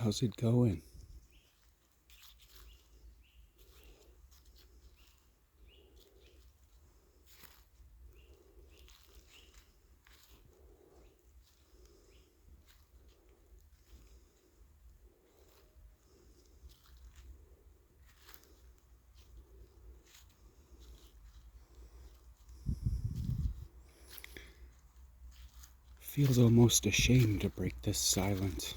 How's it going? Feels almost ashamed to break this silence.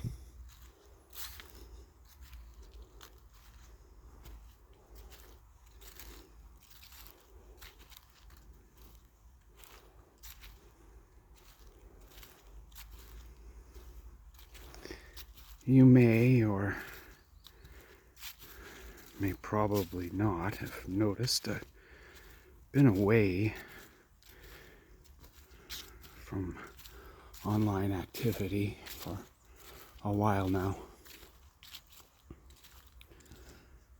You may or may probably not have noticed I've been away from online activity for a while now.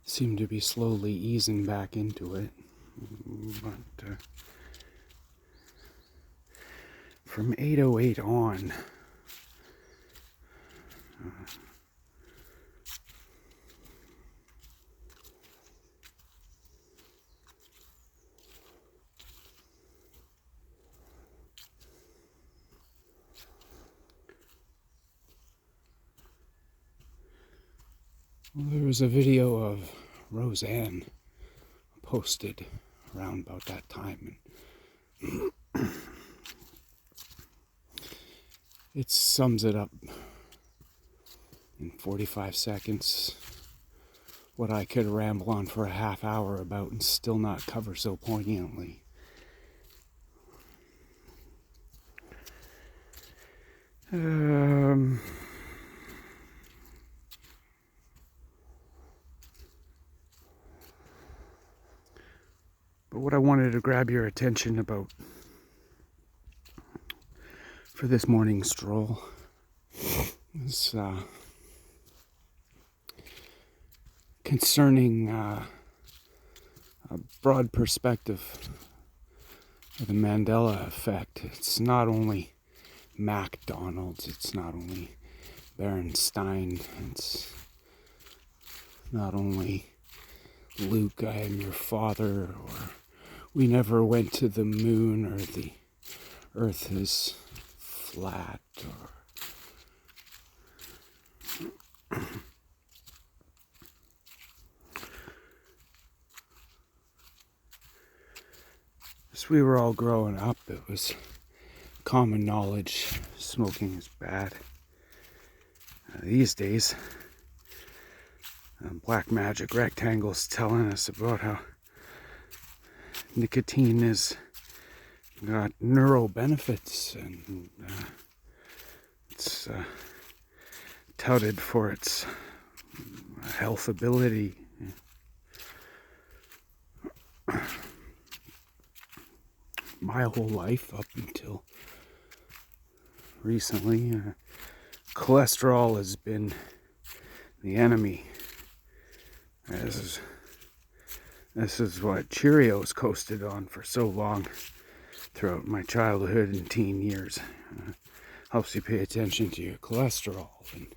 Seem to be slowly easing back into it, but from 8:08 on, there was a video of Roseanne posted around about that time, and it sums it up in 45 seconds what I could ramble on for a half hour about and still not cover so poignantly. But what I wanted to grab your attention about for this morning stroll is concerning a broad perspective of the Mandela effect. It's not only McDonald's, it's not only Bernstein, it's not only Luke, I am your father, or we never went to the moon, or the earth is flat, or as we were all growing up, it was common knowledge smoking is bad. These days, black magic rectangles telling us about how nicotine has got neuro benefits, and it's touted for its health ability. My whole life up until recently, cholesterol has been the enemy. This is what Cheerios coasted on for so long throughout my childhood and teen years. Helps you pay attention to your cholesterol and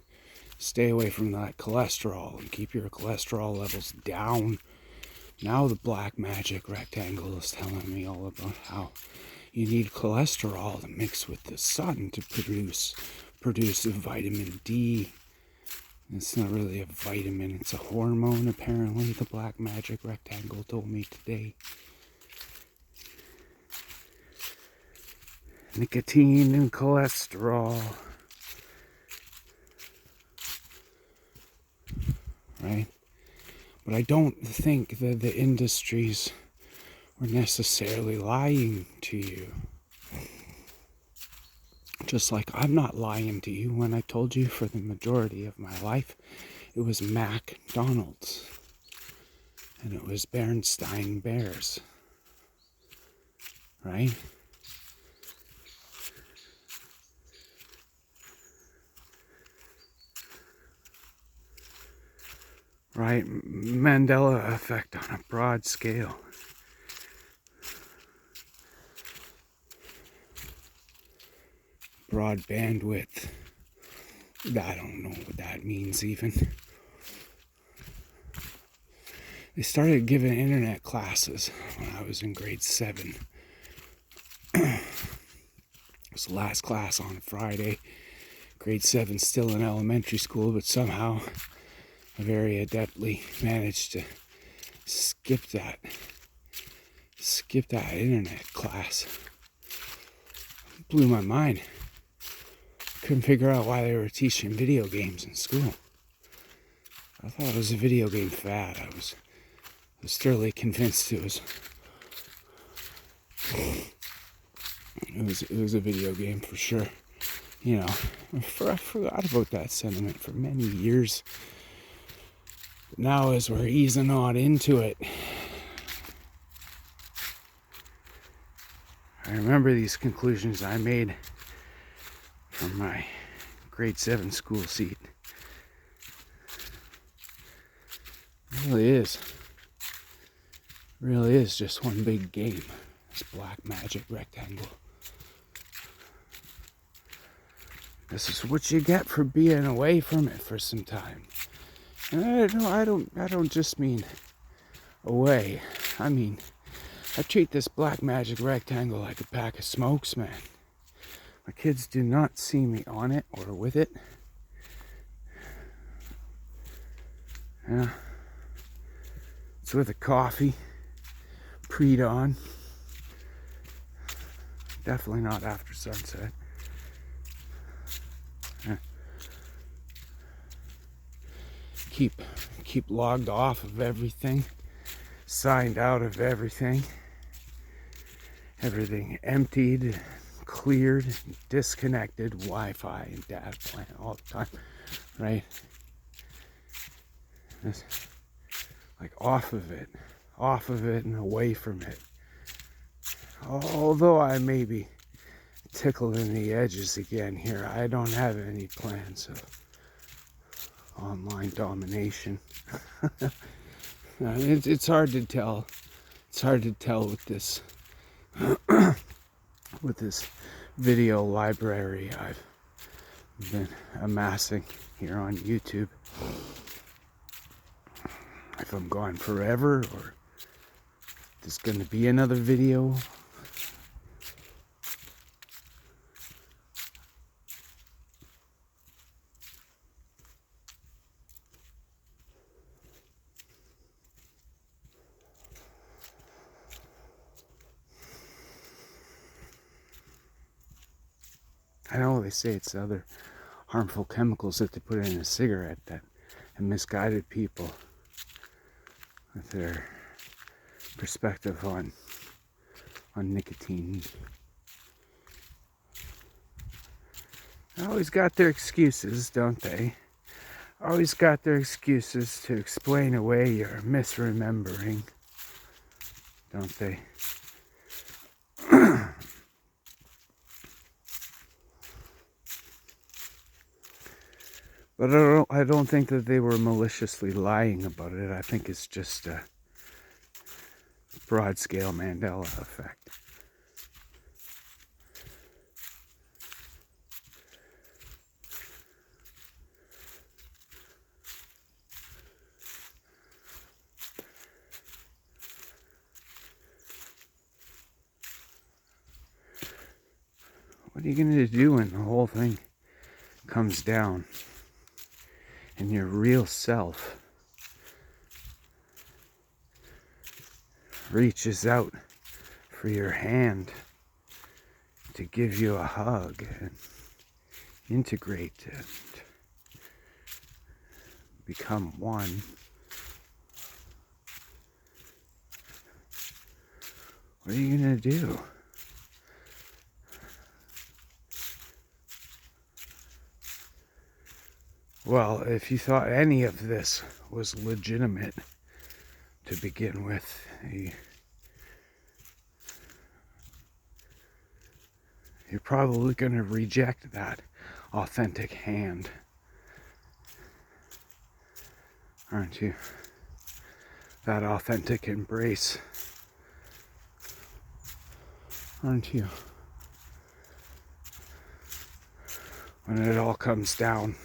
stay away from that cholesterol and keep your cholesterol levels down. Now the black magic rectangle is telling me all about how you need cholesterol to mix with the sun to produce vitamin D. It's not really a vitamin, it's a hormone, apparently, the black magic rectangle told me today. Nicotine and cholesterol. Right? But I don't think that the industries were necessarily lying to you. Just like I'm not lying to you when I told you for the majority of my life it was McDonald's and it was Bernstein Bears. Right? Right? Mandela effect on a broad scale. Broad bandwidth I don't know what that means even. They started giving internet classes when I was in grade 7. It was the last class on a Friday. Grade 7, still in elementary school, but somehow I very adeptly managed to skip that internet class. It blew my mind. Couldn't figure out why they were teaching video games in school. I thought it was a video game fad. I was thoroughly convinced it was a video game for sure. You know, I forgot about that sentiment for many years. But now as we're easing on into it, I remember these conclusions I made from my grade 7 school seat. It really is just one big game. This black magic rectangle. This is what you get for being away from it for some time. And I don't just mean away. I mean, I treat this black magic rectangle like a pack of smokes, man. My kids do not see me on it or with it. Yeah. It's with a coffee, pre-dawn. Definitely not after sunset. Yeah. Keep logged off of everything, signed out of everything. Everything emptied, cleared, disconnected, Wi-Fi and data plan all the time, right? It's like off of it and away from it. Although I may be tickling the edges again here, I don't have any plans of online domination. It's hard to tell. It's hard to tell with this with this video library I've been amassing here on YouTube. If I'm gone forever, or there's gonna be another video. I know they say it's the other harmful chemicals that they put in a cigarette that have misguided people with their perspective on nicotine. They always got their excuses, don't they? Always got their excuses to explain away your misremembering, don't they? But I don't think that they were maliciously lying about it. I think it's just a broad-scale Mandela effect. What are you going to do when the whole thing comes down and your real self reaches out for your hand to give you a hug and integrate and become one? What are you going to do? Well, if you thought any of this was legitimate to begin with, you're probably going to reject that authentic hand, aren't you? That authentic embrace, aren't you? when it all comes down.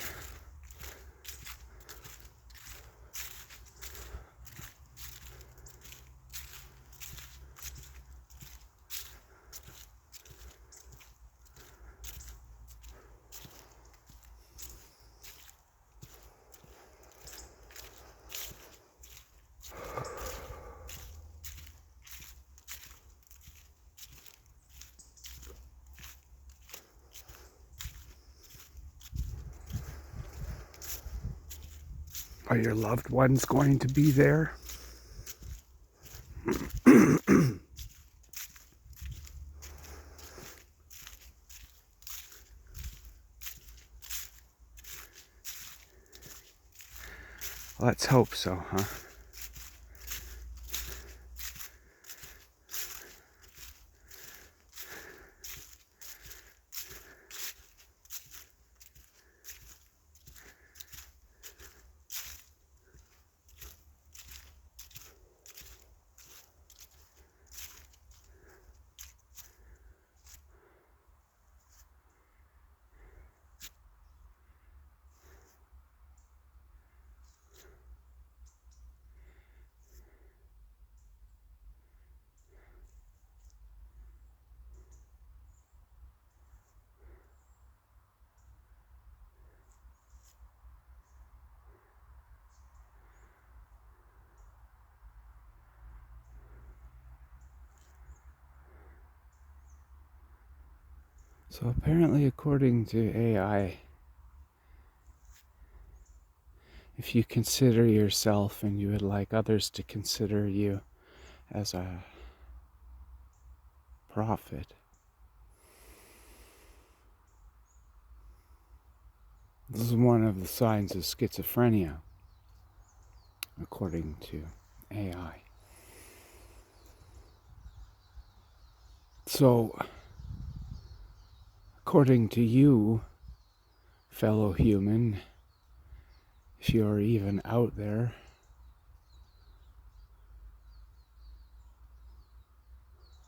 Are your loved ones going to be there? Let's hope so, huh? So apparently, according to AI, if you consider yourself and you would like others to consider you as a prophet, this is one of the signs of schizophrenia, according to AI. So, according to you, fellow human, if you're even out there,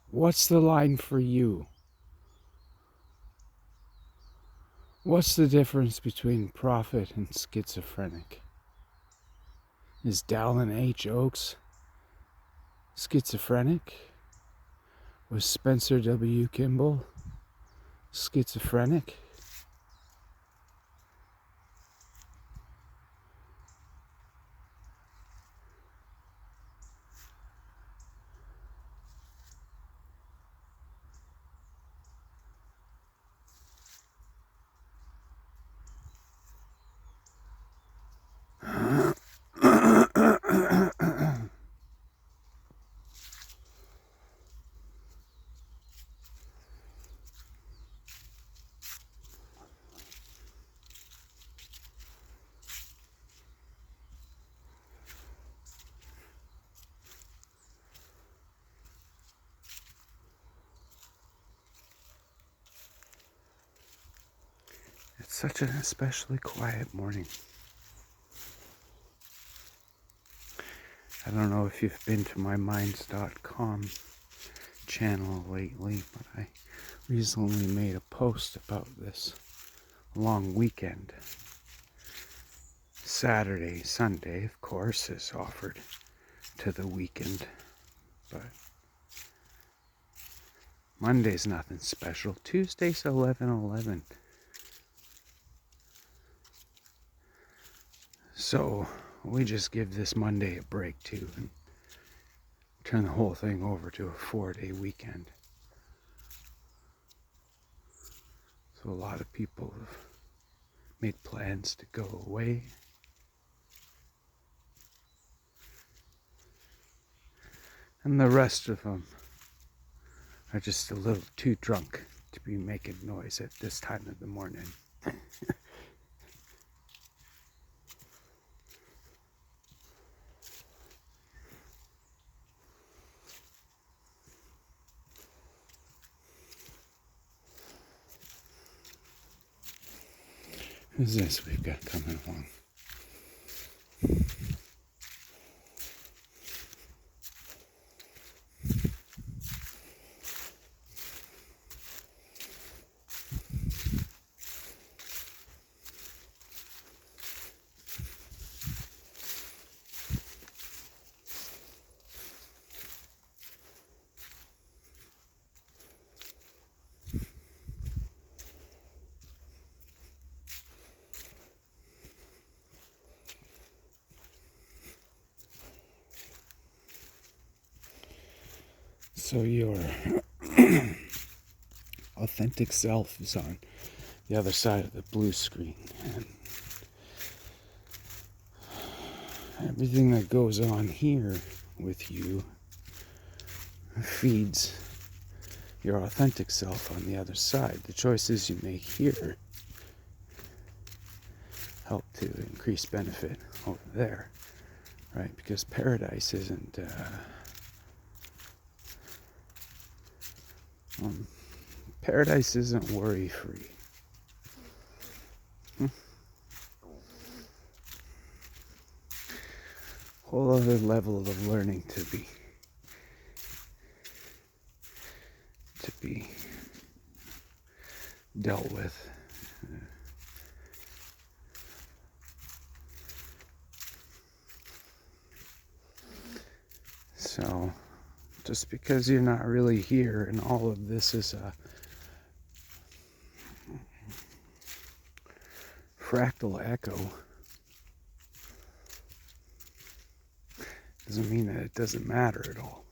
what's the line for you? What's the difference between prophet and schizophrenic? Is Dallin H. Oakes schizophrenic? Was Spencer W. Kimball schizophrenic? It's such an especially quiet morning. I don't know if you've been to my minds.com channel lately, but I recently made a post about this long weekend. Saturday, Sunday, of course, is offered to the weekend, but Monday's nothing special. Tuesday's 11/11. So we just give this Monday a break too and turn the whole thing over to a 4-day weekend. So a lot of people have made plans to go away. And the rest of them are just a little too drunk to be making noise at this time of the morning. Who's this we've got coming along? So your authentic self is on the other side of the blue screen, and everything that goes on here with you feeds your authentic self on the other side. The choices you make here help to increase benefit over there, right? Because paradise isn't paradise isn't worry-free. Whole other level of learning to be dealt with. So, just because you're not really here and all of this is a fractal echo, doesn't mean that it doesn't matter at all.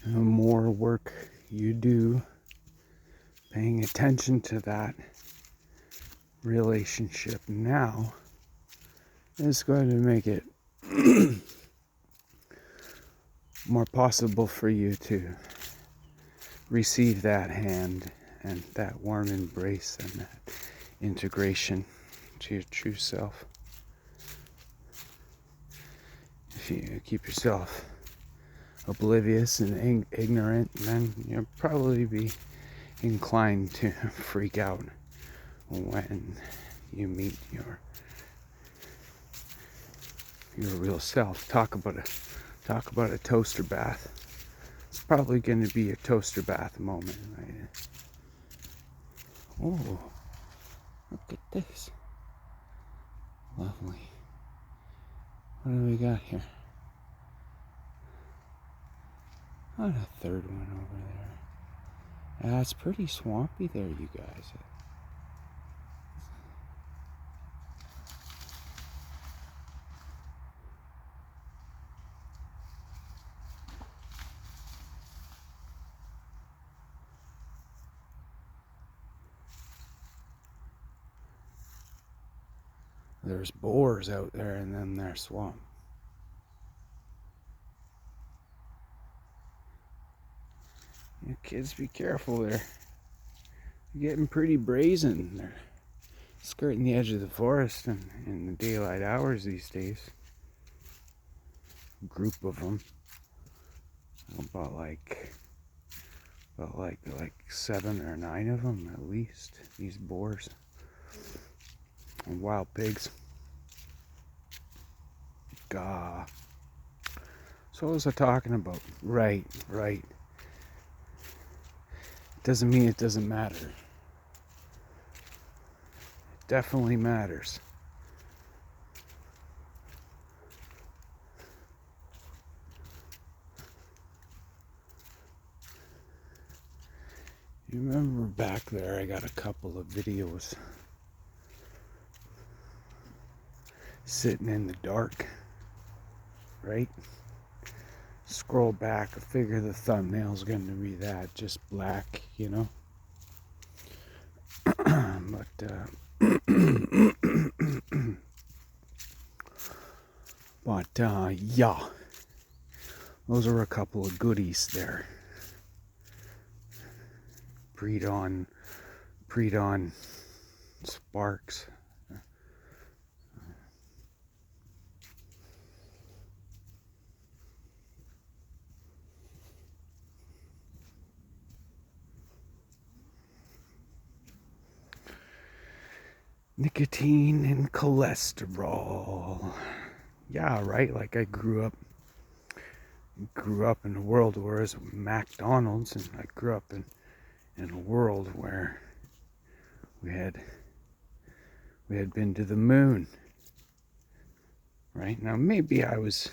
The more work you do paying attention to that relationship now is going to make it more possible for you to receive that hand and that warm embrace and that integration to your true self. If you keep yourself oblivious and ignorant, then you'll probably be inclined to freak out when you meet your real self. Talk about a toaster bath. It's probably going to be a toaster bath moment, right? Oh, look at this. Lovely. What do we got here? Oh, a third one over there. It's pretty swampy there, you guys. There's boars out there and then there's swamp. You kids, be careful there. You're getting pretty brazen. They're skirting the edge of the forest in the daylight hours these days. A group of them. About like 7 or 9 of them at least. These boars and wild pigs. Gah. So what was I talking about? Right. Doesn't mean it doesn't matter. It definitely matters. You remember back there, I got a couple of videos sitting in the dark, right? Scroll back, I figure the thumbnail's going to be that, just black, you know? Yeah, those are a couple of goodies there. Pre-dawn sparks. Nicotine and cholesterol. Yeah, right, like I grew up grew up in a world where it was McDonald's, and I grew up in a world where we had been to the moon. Right? Now maybe I was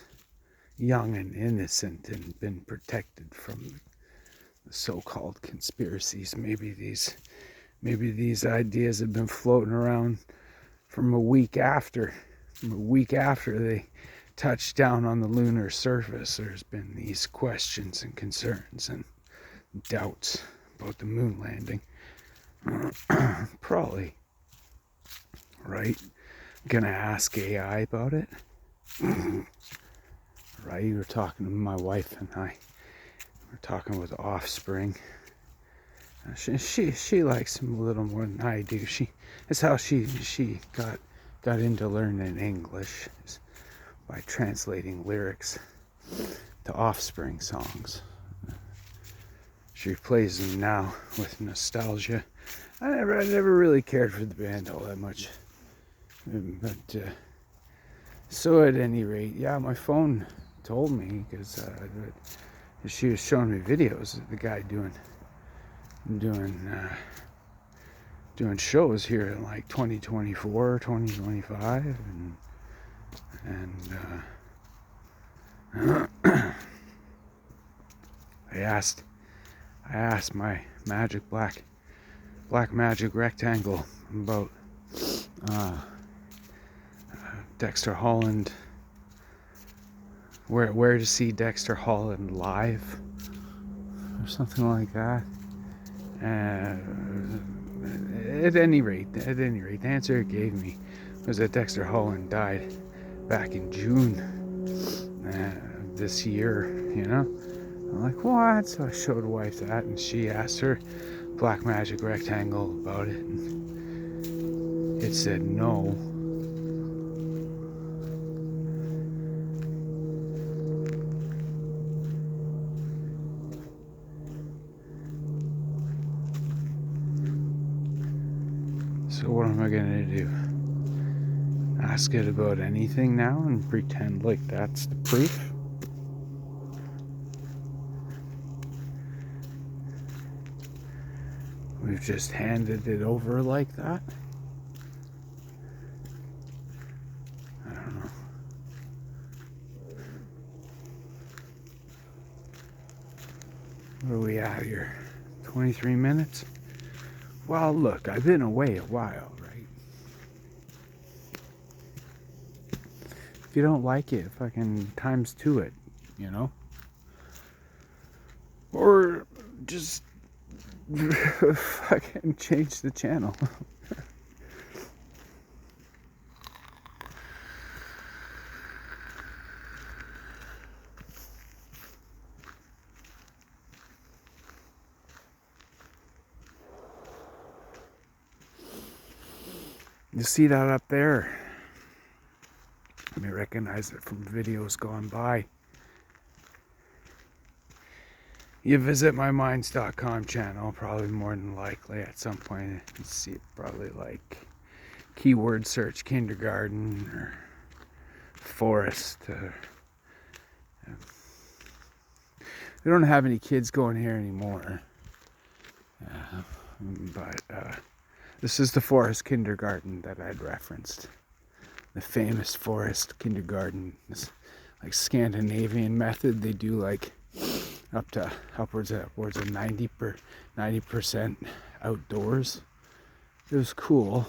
young and innocent and been protected from the so-called conspiracies. Maybe these ideas have been floating around from a week after they touched down on the lunar surface. There's been these questions and concerns and doubts about the moon landing. Probably, right? Gonna ask AI about it. Right? We were talking to my wife and I. We're talking with offspring. She likes him a little more than I do. That's how she got into learning English, is by translating lyrics to offspring songs. She plays them now with nostalgia. I never really cared for the band all that much, but so at any rate, yeah, my phone told me, because she was showing me videos of the guy doing shows here in like 2024, 2025, and I asked my black magic rectangle about Dexter Holland, where to see Dexter Holland live or something like that. At any rate, the answer it gave me was that Dexter Holland died back in June this year. I'm like, what? So I showed wife that, and she asked her black magic rectangle about it, and it said no. So what am I gonna do? Ask it about anything now and pretend like that's the proof? We've just handed it over like that? I don't know. Where are we at here? 23 minutes? Well, look, I've been away a while, right? If you don't like it, fucking times 2 it, Or just fucking change the channel. You see that up there? You may recognize it from videos gone by. You visit my minds.com channel, probably more than likely at some point. You see it probably like keyword search kindergarten or forest. We don't have any kids going here anymore. But this is the forest kindergarten that I'd referenced. The famous forest kindergarten. This like Scandinavian method. They do like upwards of 90% outdoors. It was cool.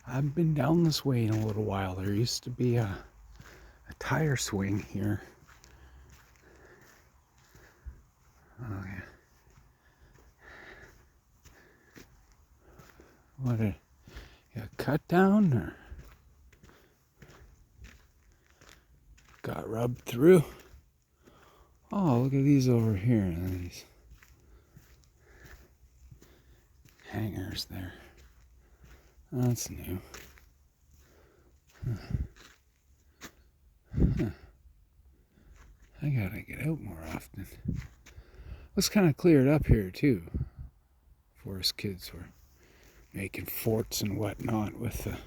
I haven't been down this way in a little while. There used to be a tire swing here. Oh yeah. What a cut down or got rubbed through? Oh, look at these over here. These hangers there. That's new. Huh. I gotta get out more often. Looks kind of cleared up here too. Forest kids were making forts and whatnot with the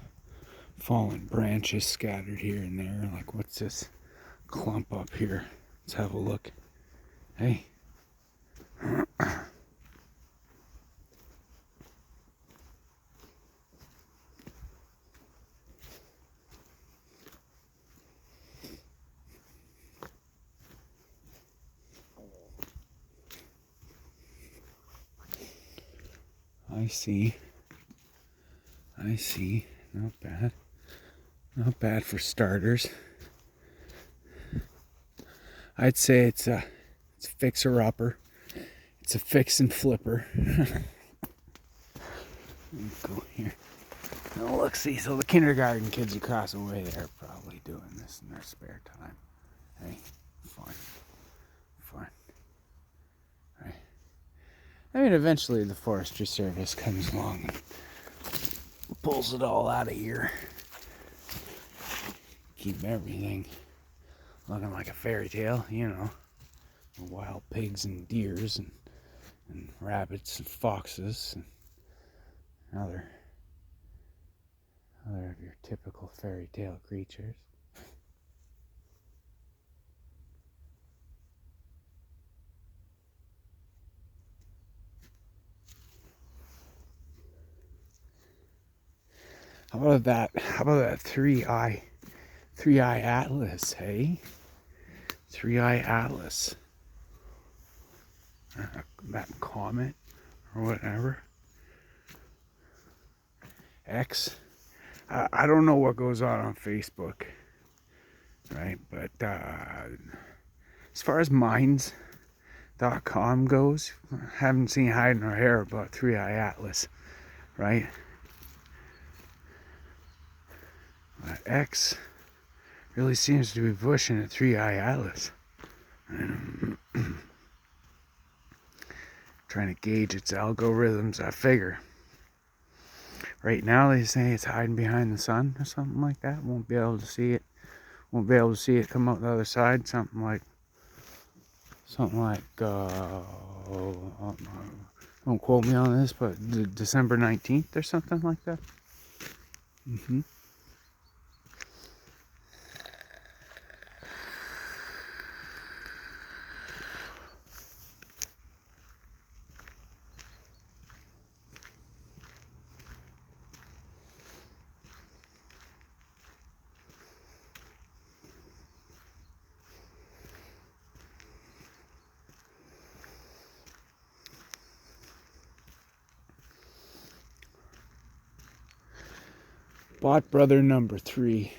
fallen branches scattered here and there. Like, what's this clump up here? Let's have a look. Hey. I see. Not bad. Not bad for starters. I'd say it's a fixer-upper. It's a fix and flipper. Go here. Now look, see, so the kindergarten kids across the way there are probably doing this in their spare time. Hey, fun. Right. I mean, eventually the Forestry Service comes along and pulls it all out of here. Keep everything looking like a fairy tale, you know. Wild pigs and deers and rabbits and foxes and other of your typical fairy tale creatures. How about that three-eye atlas, hey? Three-eye atlas. That comet or whatever. X. I don't know what goes on Facebook, right? But as far as minds.com goes, I haven't seen hide nor hair about three-eye atlas, right? X really seems to be pushing a three-eye atlas. Trying to gauge its algorithms, I figure. Right now they say it's hiding behind the sun or something like that. Won't be able to see it. Won't be able to see it come out the other side. Something like don't quote me on this, but December 19th or something like that. Bot brother number 3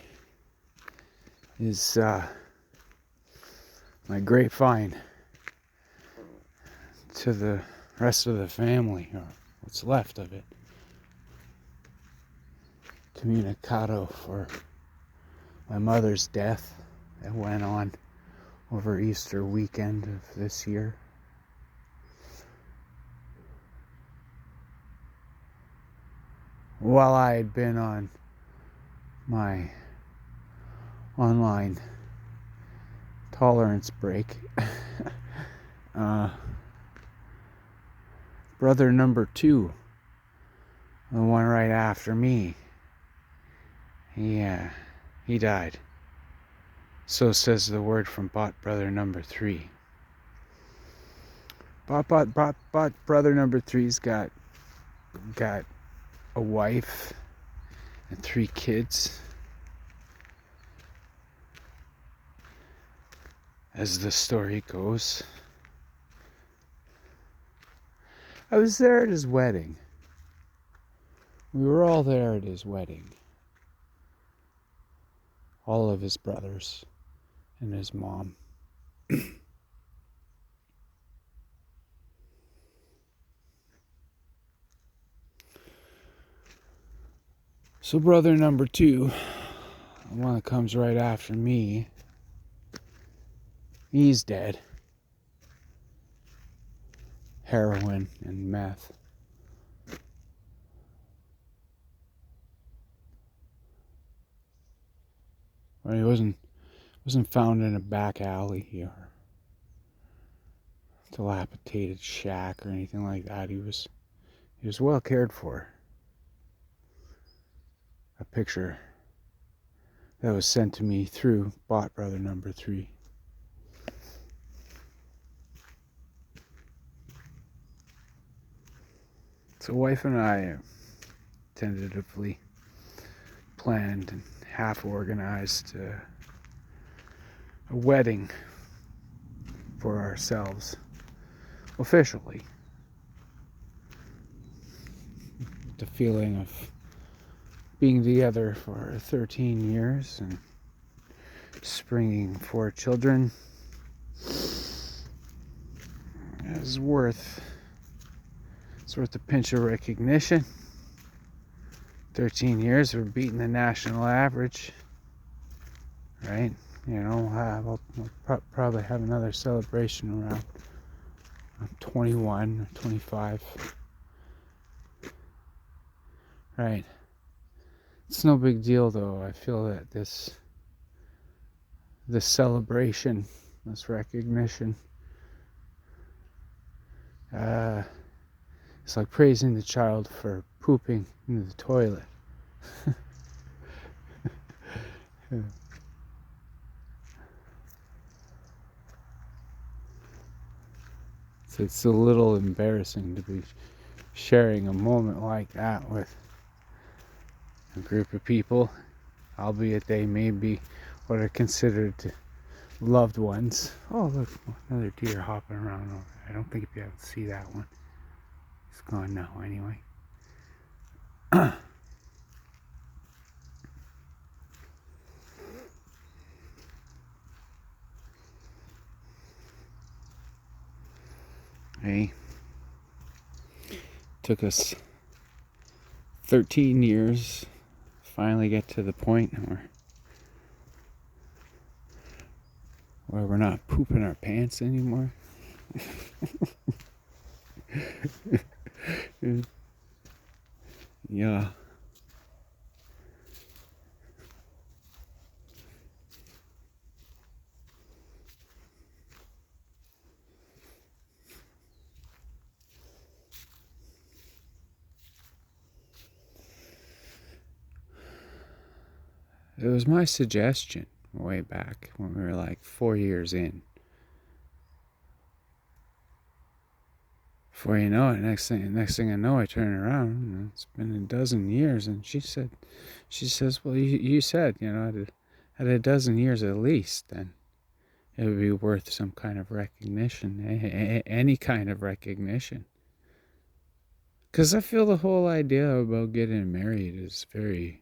is my grapevine to the rest of the family, or what's left of it. Communicado for my mother's death that went on over Easter weekend of this year. While I had been on my online tolerance break, brother number 2, the one right after me, he died. So says the word from bot brother number 3. Bot brother number 3's got a wife and 3 kids. As the story goes. I was there at his wedding. We were all there at his wedding. All of his brothers and his mom. So brother number 2, the one that comes right after me, he's dead. heroin and meth. Well, he wasn't found in a back alley or dilapidated shack or anything like that. He was well cared for. A picture that was sent to me through Bot Brother number 3. So wife and I tentatively planned and half organized a wedding for ourselves officially. The feeling of being together for 13 years and springing 4 children is worth a pinch of recognition. 13 years, we're beating the national average, right? You know, we'll probably have another celebration around 21 or 25. Right. It's no big deal, though. I feel that this celebration, this recognition, it's like praising the child for pooping into the toilet. So it's a little embarrassing to be sharing a moment like that with a group of people, albeit they may be what are considered loved ones. Oh, look, another deer hopping around over there. I don't think you'll be able to see that one. It's gone now anyway. Hey, took us 13 years to finally get to the point where we're not pooping our pants anymore. Yeah. It was my suggestion way back when we were like 4 years in. Before you know it, next thing I know, I turn around and it's been a dozen years, and she says, well, you said, you know, at a dozen years at least, then it would be worth some kind of recognition, any kind of recognition. Because I feel the whole idea about getting married is very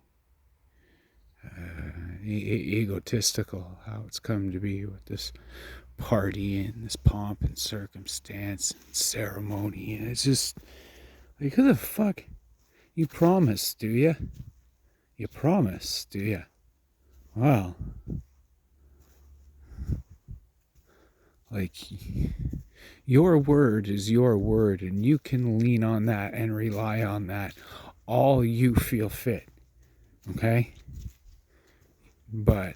egotistical, how it's come to be with this party and this pomp and circumstance and ceremony, and it's just like, who the fuck? You promise, do you? You promise, do you? Well, like, your word is your word, and you can lean on that and rely on that all you feel fit, okay? But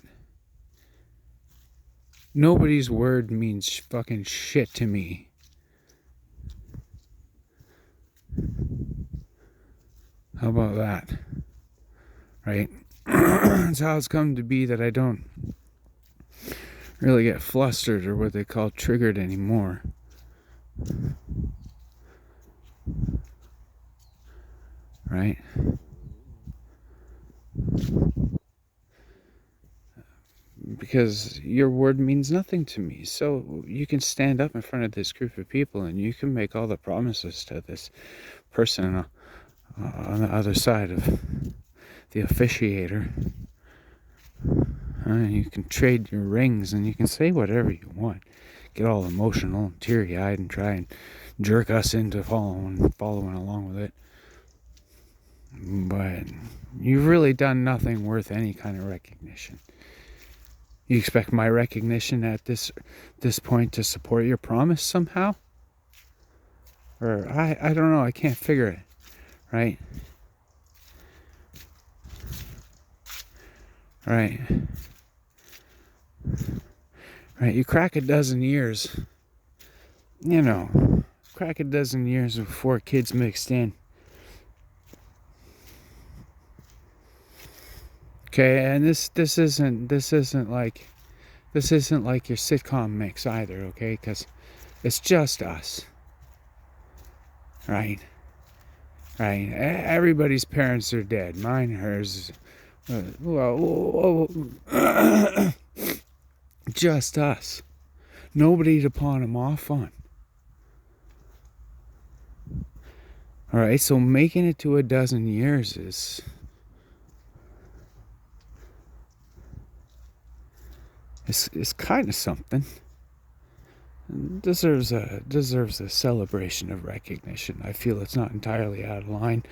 nobody's word means fucking shit to me. How about that? Right? That's how it's come to be that I don't really get flustered or what they call triggered anymore. Right? Because your word means nothing to me. So you can stand up in front of this group of people and you can make all the promises to this person on the other side of the officiator. You can trade your rings and you can say whatever you want. Get all emotional and teary-eyed and try and jerk us into following along with it. But you've really done nothing worth any kind of recognition. You expect my recognition at this point to support your promise somehow? Or I don't know, I can't figure it, right? Right. Right, you crack a dozen years, crack a dozen years with 4 kids mixed in. Okay, and this isn't like your sitcom mix either, okay? Because it's just us, right? Right. Everybody's parents are dead. Mine, hers, just us. Nobody to pawn them off on. All right, so making it to a dozen years is kind of something. Deserves a celebration of recognition. I feel it's not entirely out of line,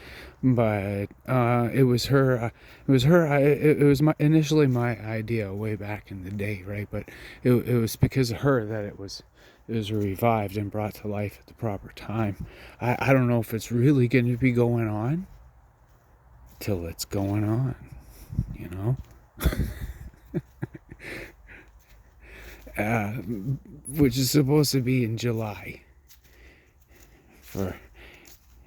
but it was her. It was initially my idea way back in the day, right? But it was because of her that it was revived and brought to life at the proper time. I don't know if it's really going to be going on till it's going on, you know. Which is supposed to be in July for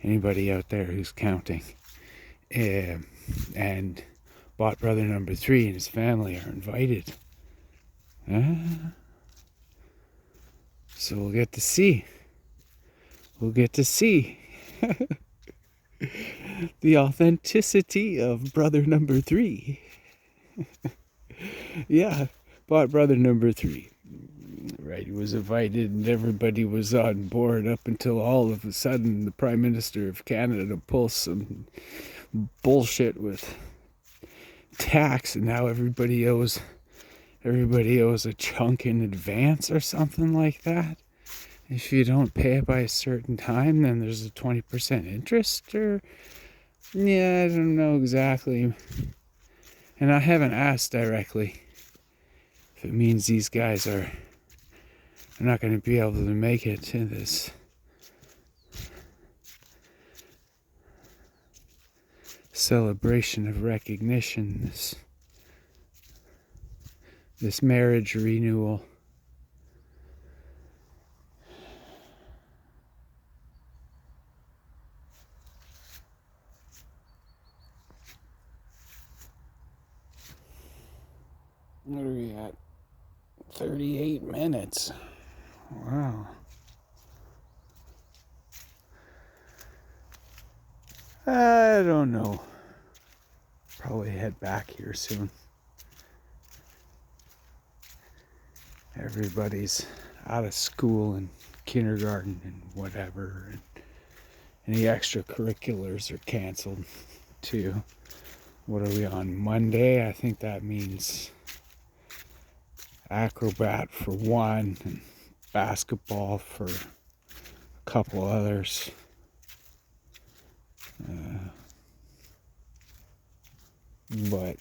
anybody out there who's counting. And Bot Brother number 3 and his family are invited. So we'll get to see. The authenticity of Brother number 3. Yeah, Bot Brother number 3. Right, he was invited and everybody was on board up until all of a sudden the Prime Minister of Canada pulls some bullshit with tax, and now everybody owes a chunk in advance or something like that. If you don't pay it by a certain time, then there's a 20% interest, or yeah, I don't know exactly. And I haven't asked directly if it means these guys are not going to be able to make it to this celebration of recognition, this marriage renewal. What are we at? 38 minutes. Wow. I don't know. Probably head back here soon. Everybody's out of school and kindergarten and whatever. And any extracurriculars are canceled too. What are we on? Monday? I think that means acrobat for one and basketball for a couple others. But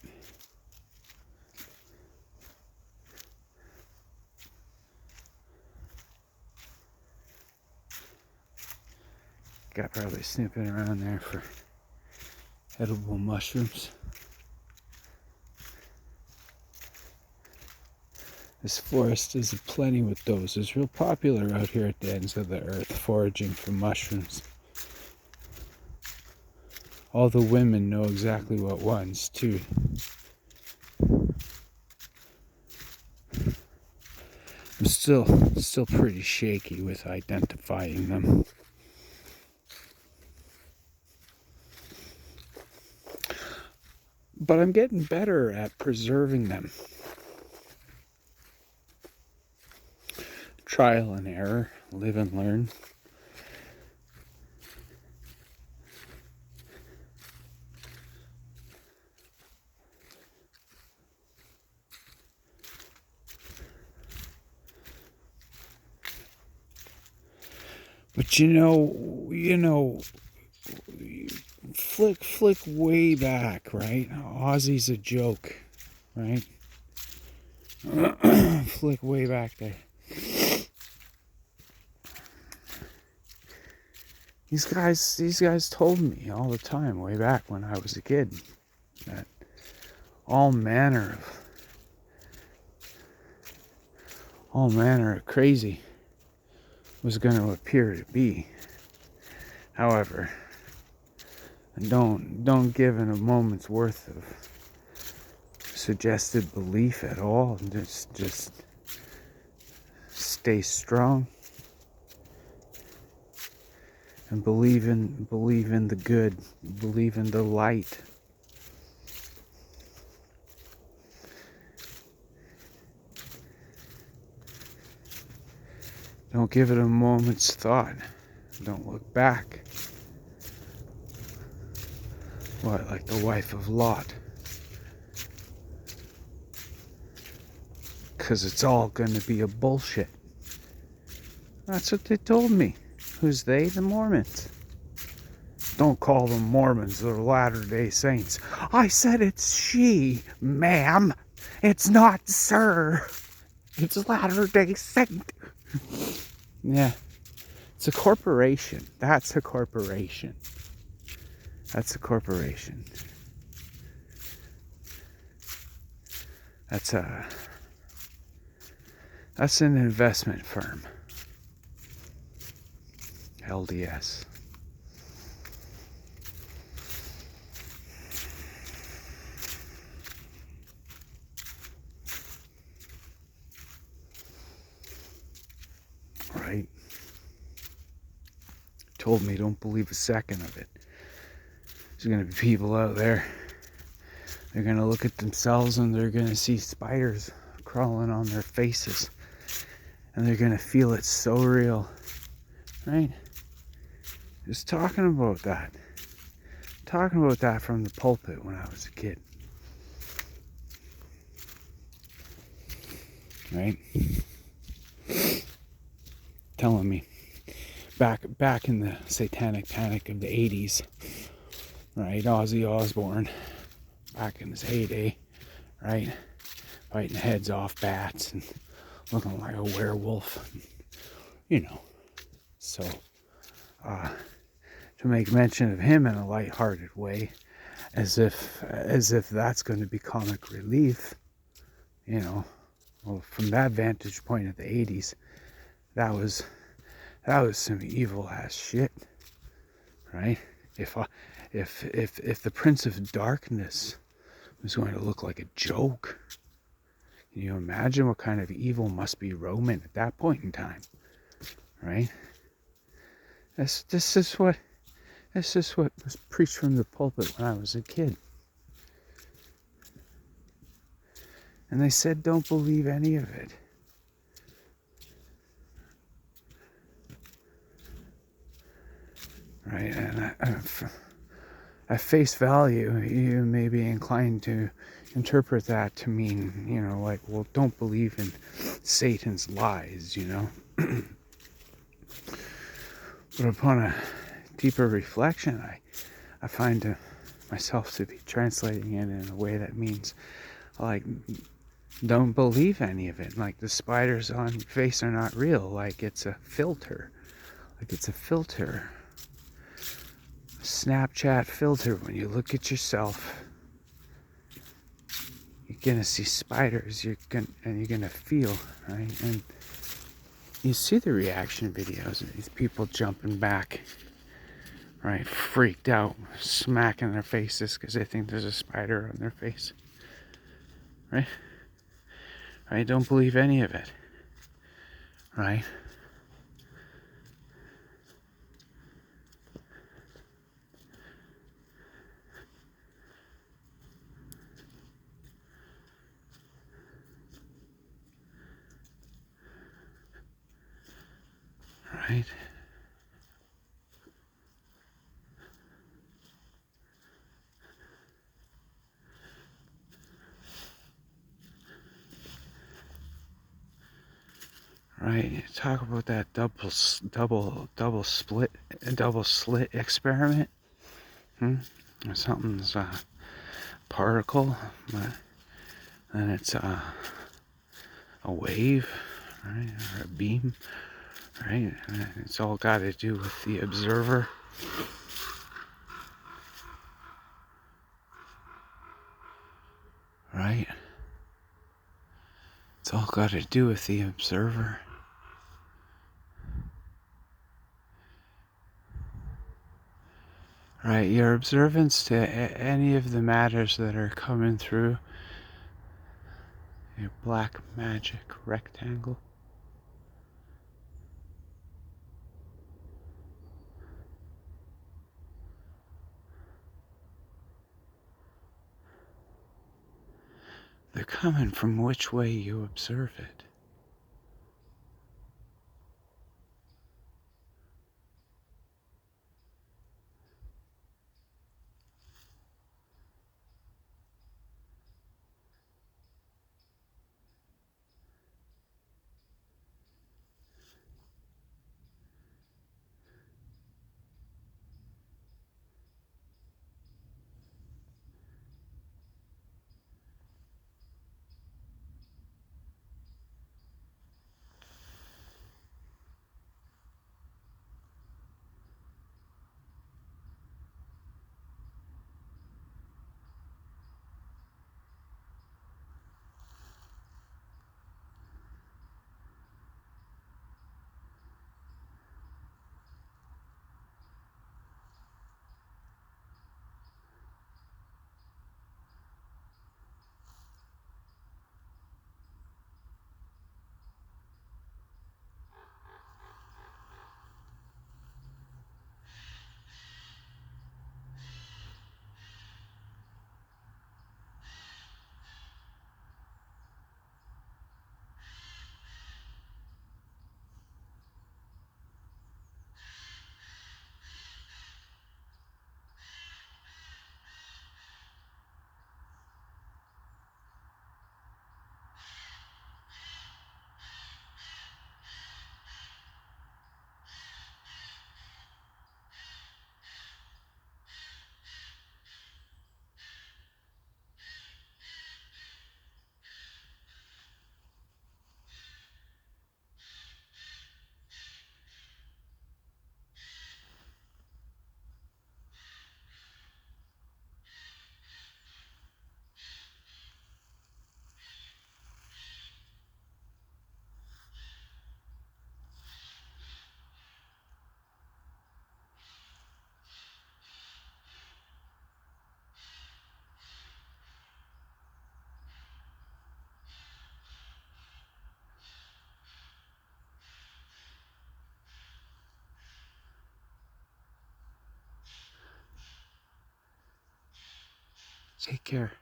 got probably sniffing around there for edible mushrooms. This forest is plenty with those. It's real popular out here at the ends of the earth, foraging for mushrooms. All the women know exactly what ones, too. I'm still pretty shaky with identifying them. But I'm getting better at preserving them. Trial and error, live and learn. But you know, flick way back, right? Ozzy's a joke, right? Flick way back there. These guys told me all the time, way back when I was a kid, that all manner of crazy was going to appear to be. However, don't give it a moment's worth of suggested belief at all. Just stay strong and believe in the good, believe in the light. Don't give it a moment's thought. Don't look back. What, like the wife of Lot? Because it's all going to be a bullshit. That's what they told me. Who's they? The Mormons. Don't call them Mormons, they're Latter-day Saints. I said it's she, ma'am. It's not sir. It's Latter-day Saint. Yeah. It's a corporation. That's a corporation. That's a corporation. That's an investment firm. LDS. Right? Told me don't believe a second of it. There's going to be people out there. They're going to look at themselves and they're going to see spiders crawling on their faces. And they're going to feel it so real. Right? Just talking about that. Talking about that from the pulpit when I was a kid. Right? Telling me back in the satanic panic of the 80s, right? Ozzy Osbourne, back in his heyday, right? Biting heads off bats and looking like a werewolf, you know. So, to make mention of him in a lighthearted way, as if that's going to be comic relief, you know. Well, from that vantage point of the 80s, that was some evil ass shit, right? If the Prince of Darkness was going to look like a joke, can you imagine what kind of evil must be roaming at that point in time, right? This is what was preached from the pulpit when I was a kid. And they said, don't believe any of it. Right? And at face value, you may be inclined to interpret that to mean, you know, like, well, don't believe in Satan's lies, you know. But upon a deeper reflection, I find myself to be translating it in a way that means, like, don't believe any of it. Like, the spiders on your face are not real. Like, it's a filter. Like, it's a filter. A Snapchat filter. When you look at yourself, you're gonna see spiders. You're gonna feel, right? And you see the reaction videos of these people jumping back, right? Freaked out, smacking their faces because they think there's a spider on their face, right? Right? Don't believe any of it, right? Right? Right? Talk about that double slit experiment. Something's a particle, but then it's a wave, right, or a beam, right? And it's all got to do with the observer, Right? It's all got to do with the observer. Right, your observance to any of the matters that are coming through your black magic rectangle. They're coming from which way you observe it. Take care.